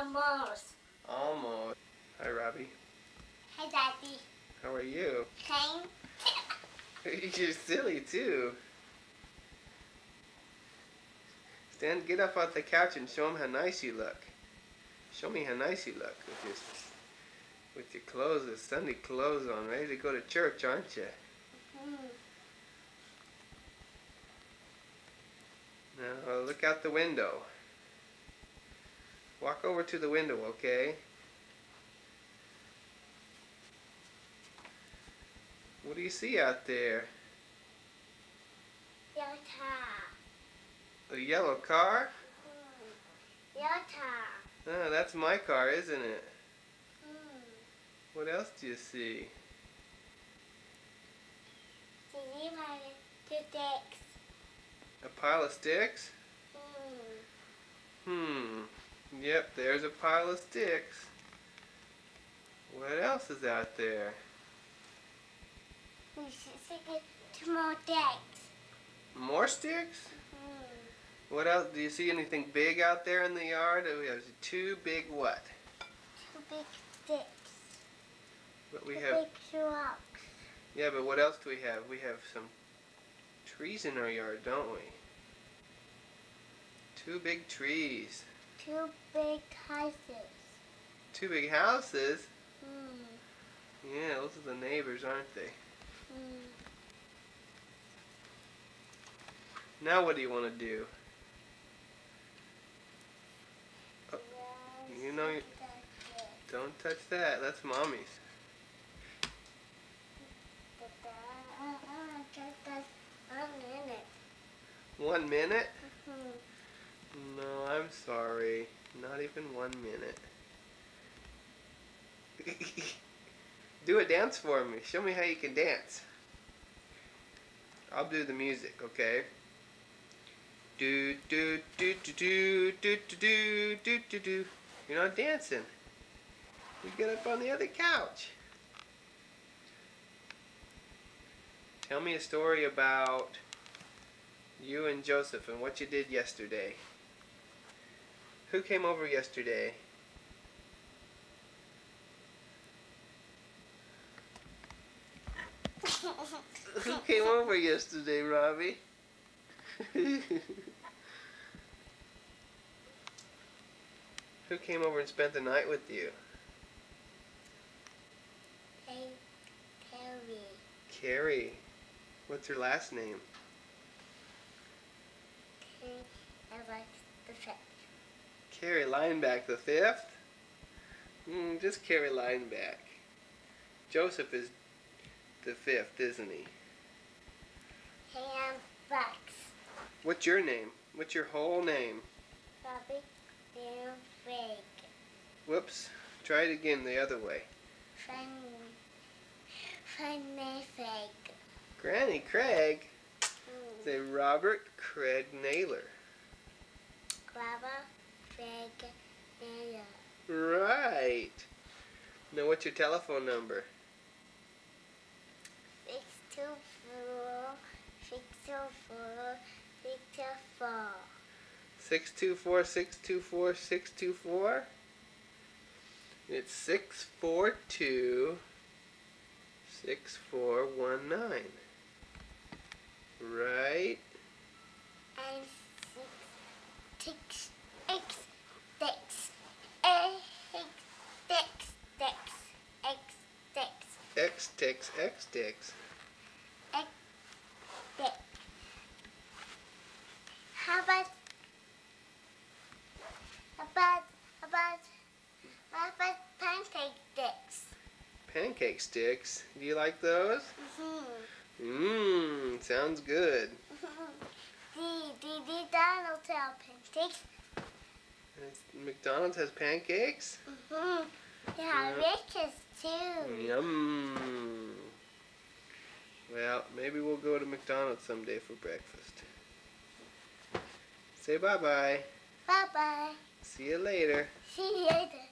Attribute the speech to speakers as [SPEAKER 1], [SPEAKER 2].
[SPEAKER 1] Almost.
[SPEAKER 2] Almost. Hi, Robbie.
[SPEAKER 1] Hey, Daddy.
[SPEAKER 2] How are you?
[SPEAKER 1] Same.
[SPEAKER 2] You're silly, too. Stand, get up off the couch and show him how nice you look. Show me how nice you look with your clothes, the Sunday clothes on, ready to go to church, aren't you? Now look out the window. Walk over to the window, okay? What do you see out there?
[SPEAKER 1] Yellow car.
[SPEAKER 2] A yellow car?
[SPEAKER 1] Yellow car.
[SPEAKER 2] Oh, that's my car, isn't it? What else do you see?
[SPEAKER 1] See my two sticks.
[SPEAKER 2] A pile of sticks? Yep, there's a pile of sticks. What else is out there?
[SPEAKER 1] We should see two more sticks.
[SPEAKER 2] More sticks? What else? Do you see anything big out there in the yard? There's two big what?
[SPEAKER 1] Two big sticks.
[SPEAKER 2] But we
[SPEAKER 1] two
[SPEAKER 2] have.
[SPEAKER 1] Big rocks.
[SPEAKER 2] Yeah, but what else do we have? We have some trees in our yard, don't we? Two big trees.
[SPEAKER 1] Two big houses.
[SPEAKER 2] Two big houses? Yeah, those are the neighbors, aren't they? Now what do you want to do? Oh, you know, don't touch that. That's Mommy's.
[SPEAKER 1] Just 1 minute.
[SPEAKER 2] 1 minute? No, I'm sorry. Not even 1 minute. Do a dance for me. Show me how you can dance. I'll do the music, okay? Do do do do do do do do do do. You're not dancing. You get up on the other couch. Tell me a story about you and Joseph and what you did yesterday. Who came over yesterday? Who came over yesterday, Robbie? Who came over and spent the night with you?
[SPEAKER 1] Carrie.
[SPEAKER 2] Carrie. What's her last name?
[SPEAKER 1] The fifth.
[SPEAKER 2] Carrie Lineback the fifth? Just Carrie Lineback. Joseph is the fifth, isn't he?
[SPEAKER 1] Ham Bucks.
[SPEAKER 2] What's your name? What's your whole name?
[SPEAKER 1] Robbie Sam Fig.
[SPEAKER 2] Whoops. Try it again the other way.
[SPEAKER 1] Funny Fig.
[SPEAKER 2] Granny Craig? Say Robert Craig Naylor.
[SPEAKER 1] Robert Fig Naylor.
[SPEAKER 2] Right. Now what's your telephone number?
[SPEAKER 1] 624.
[SPEAKER 2] 624-624-624? It's 642-6419. Right?
[SPEAKER 1] And
[SPEAKER 2] X-Tix.
[SPEAKER 1] How about pancake sticks?
[SPEAKER 2] Pancake sticks? Do you like those? Sounds good.
[SPEAKER 1] The Donald have pancakes.
[SPEAKER 2] McDonald's has pancakes?
[SPEAKER 1] They have Rick's too.
[SPEAKER 2] Yum. Well, maybe we'll go to McDonald's someday for breakfast. Say bye-bye.
[SPEAKER 1] Bye-bye.
[SPEAKER 2] See you later.
[SPEAKER 1] See you later.